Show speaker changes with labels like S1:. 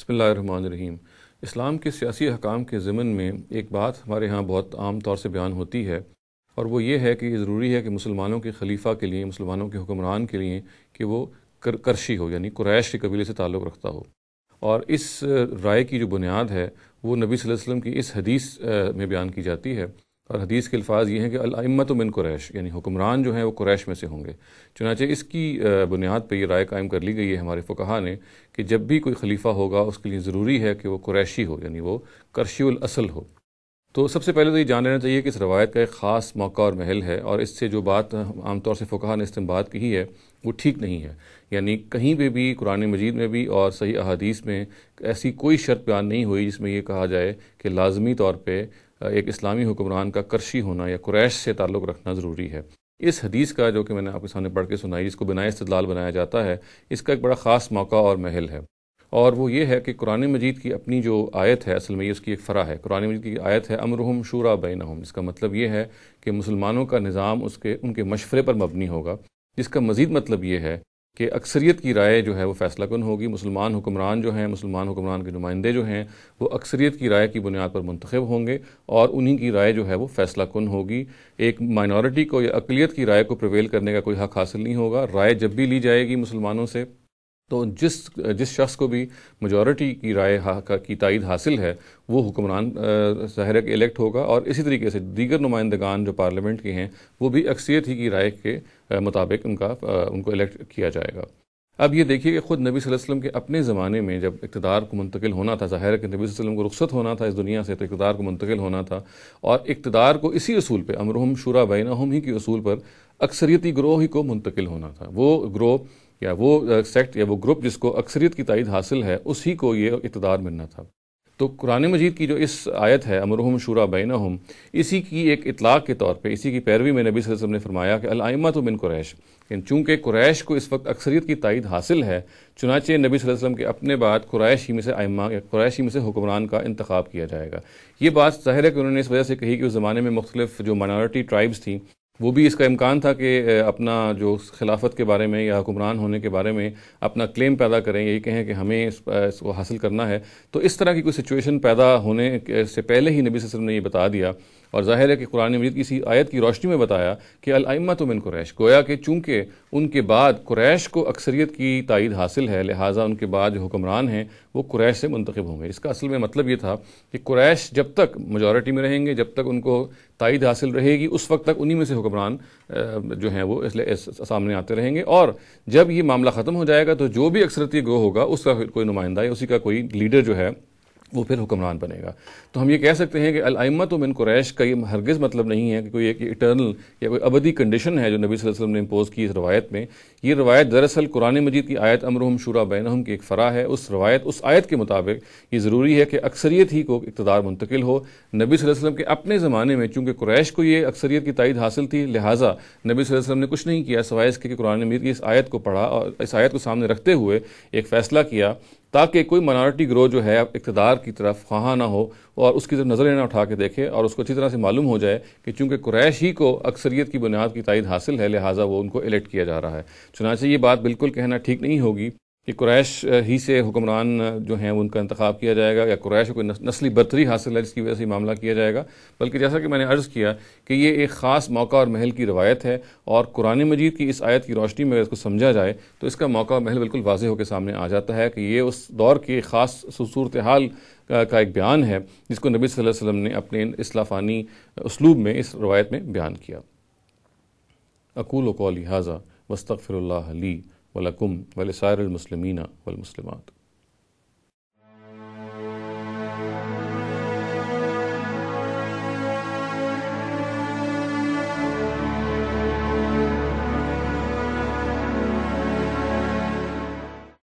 S1: بسم اللہ الرحمن الرحیم۔ اسلام کے سیاسی احکام کے ضمن میں ایک بات ہمارے ہاں بہت عام طور سے بیان ہوتی ہے، اور وہ یہ ہے کہ یہ ضروری ہے کہ مسلمانوں کے خلیفہ کے لیے، مسلمانوں کے حکمران کے لیے کہ وہ کرشی ہو، یعنی قریش کے قبیلے سے تعلق رکھتا ہو۔ اور اس رائے کی جو بنیاد ہے وہ نبی صلی اللہ علیہ وسلم کی اس حدیث میں بیان کی جاتی ہے، اور حدیث کے الفاظ یہ ہیں کہ الائمۃ من قریش، یعنی حکمران جو ہیں وہ قریش میں سے ہوں گے۔ چنانچہ اس کی بنیاد پہ یہ رائے قائم کر لی گئی ہے ہمارے فقہا نے کہ جب بھی کوئی خلیفہ ہوگا اس کے لیے ضروری ہے کہ وہ قریشی ہو، یعنی وہ کرشی الاصل ہو۔ تو سب سے پہلے تو یہ جان لینا چاہیے کہ اس روایت کا ایک خاص موقع اور محل ہے، اور اس سے جو بات عام طور سے فقہا نے استنباط کی ہے وہ ٹھیک نہیں ہے۔ یعنی کہیں پہ بھی قرآن مجید میں بھی اور صحیح احادیث میں ایسی کوئی شرط بیان نہیں ہوئی جس میں یہ کہا جائے کہ لازمی طور پہ ایک اسلامی حکمران کا کرشی ہونا یا قریش سے تعلق رکھنا ضروری ہے۔ اس حدیث کا جو کہ میں نے آپ کے سامنے پڑھ کے سنائی، جس کو بنائے استدلال بنایا جاتا ہے، اس کا ایک بڑا خاص موقع اور محل ہے، اور وہ یہ ہے کہ قرآن مجید کی اپنی جو آیت ہے، اصل میں یہ اس کی ایک فرع ہے۔ قرآن مجید کی آیت ہے امرہم شورا بینہم، اس کا مطلب یہ ہے کہ مسلمانوں کا نظام ان کے مشورے پر مبنی ہوگا، جس کا مزید مطلب یہ ہے کہ اکثریت کی رائے جو ہے وہ فیصلہ کن ہوگی۔ مسلمان حکمران جو ہیں، مسلمان حکمران کے نمائندے جو ہیں، وہ اکثریت کی رائے کی بنیاد پر منتخب ہوں گے، اور انہی کی رائے جو ہے وہ فیصلہ کن ہوگی۔ ایک مائنورٹی کو یا اقلیت کی رائے کو پریویل کرنے کا کوئی حق حاصل نہیں ہوگا۔ رائے جب بھی لی جائے گی مسلمانوں سے، تو جس شخص کو بھی میجورٹی کی رائے کی تائید حاصل ہے وہ حکمران ظاہر ہے کہ الیکٹ ہوگا، اور اسی طریقے سے دیگر نمائندگان جو پارلیمنٹ کے ہیں وہ بھی اکثریت ہی کی رائے کے مطابق ان کو الیکٹ کیا جائے گا۔ اب یہ دیکھیے کہ خود نبی صلی اللہ علیہ وسلم کے اپنے زمانے میں جب اقتدار کو منتقل ہونا تھا، ظاہر ہے کہ نبی صلی اللہ علیہ وسلم کو رخصت ہونا تھا اس دنیا سے، تو اقتدار کو منتقل ہونا تھا، اور اقتدار کو اسی اصول پہ امرہم شورا بینہم ہی کے اصول پر اکثریتی گروہ ہی کو منتقل ہونا تھا۔ وہ گروہ یا وہ سیکٹ یا وہ گروپ جس کو اکثریت کی تائید حاصل ہے، اسی کو یہ اقتدار ملنا تھا۔ تو قرآن مجید کی جو اس آیت ہے امرہم شورا بینہم، اسی کی ایک اطلاق کے طور پہ، اسی کی پیروی میں نبی صلی اللہ علیہ وسلم نے فرمایا کہ الائمۃ من قریش، چونکہ قریش کو اس وقت اکثریت کی تائید حاصل ہے، چنانچہ نبی صلی اللہ علیہ وسلم کے اپنے بعد قریش ہی میں سے ائمہ یا قریش ہی میں سے حکمران کا انتخاب کیا جائے گا۔ یہ بات ظاہر ہے کہ انہوں نے اس وجہ سے کہی کہ اس زمانے میں مختلف جو مائنورٹی ٹرائبز تھیں، وہ بھی اس کا امکان تھا کہ اپنا جو خلافت کے بارے میں یا حکمران ہونے کے بارے میں اپنا کلیم پیدا کریں، یہی کہیں کہ ہمیں اس کو حاصل کرنا ہے۔ تو اس طرح کی کوئی سچویشن پیدا ہونے سے پہلے ہی نبی صلی اللہ علیہ وسلم نے یہ بتا دیا، اور ظاہر ہے کہ قرآن مجید کی اسی آیت کی روشنی میں بتایا کہ الائمۃ من قریش، گویا کہ چونکہ ان کے بعد قریش کو اکثریت کی تائید حاصل ہے، لہٰذا ان کے بعد جو حکمران ہیں وہ قریش سے منتخب ہوں گے۔ اس کا اصل میں مطلب یہ تھا کہ قریش جب تک میجورٹی میں رہیں گے، جب تک ان کو تائید حاصل رہے گی، اس وقت تک انہی میں سے حکمران جو ہیں وہ سامنے آتے رہیں گے، اور جب یہ معاملہ ختم ہو جائے گا تو جو بھی اکثریتی گروہ ہوگا اس کا کوئی نمائندہ یا اسی کا کوئی لیڈر جو ہے وہ پھر حکمران بنے گا۔ تو ہم یہ کہہ سکتے ہیں کہ الائمۃ من قریش کا یہ ہرگز مطلب نہیں ہے کہ کوئی ایک ایٹرنل یا کوئی ابدی کنڈیشن ہے جو نبی صلی اللہ علیہ وسلم نے امپوز کی اس روایت میں۔ یہ روایت دراصل قرآن مجید کی آیت امرہم شورا بینہم کی ایک فرع ہے۔ اس آیت کے مطابق یہ ضروری ہے کہ اکثریت ہی کو اقتدار منتقل ہو۔ نبی صلی اللہ علیہ وسلم کے اپنے زمانے میں چونکہ قریش کو یہ اکثریت کی تائید حاصل تھی، لہٰذا نبی صلی اللہ علیہ وسلم نے کچھ نہیں کیا سوائے اس کے کہ قرآن مجید کی اس آیت کو پڑھا اور اس آیت کو سامنے رکھتے ہوئے ایک فیصلہ کیا تاکہ کوئی مائنورٹی گروہ جو ہے اقتدار کی طرف خواہاں نہ ہو، اور اس کی طرف نظریں نہ اٹھا کے دیکھے، اور اس کو اچھی طرح سے معلوم ہو جائے کہ چونکہ قریش ہی کو اکثریت کی بنیاد کی تائید حاصل ہے، لہٰذا وہ ان کو الیکٹ کیا جا رہا ہے۔ چنانچہ یہ بات بالکل کہنا ٹھیک نہیں ہوگی کہ قریش ہی سے حکمران جو ہیں ان کا انتخاب کیا جائے گا، یا قریش کو کوئی نسلی برتری حاصل ہے جس کی وجہ سے معاملہ کیا جائے گا، بلکہ جیسا کہ میں نے عرض کیا کہ یہ ایک خاص موقع اور محل کی روایت ہے، اور قرآن مجید کی اس آیت کی روشنی میں اگر اس کو سمجھا جائے تو اس کا موقع اور محل بالکل واضح ہو کے سامنے آ جاتا ہے کہ یہ اس دور کی خاص صورتحال کا ایک بیان ہے جس کو نبی صلی اللہ علیہ وسلم نے اپنے اصلاح فانی اسلوب میں اس روایت میں بیان کیا۔ اقول قولی ھذا واستغفر اللہ لی ولکم ولسائر المسلمین والمسلمات۔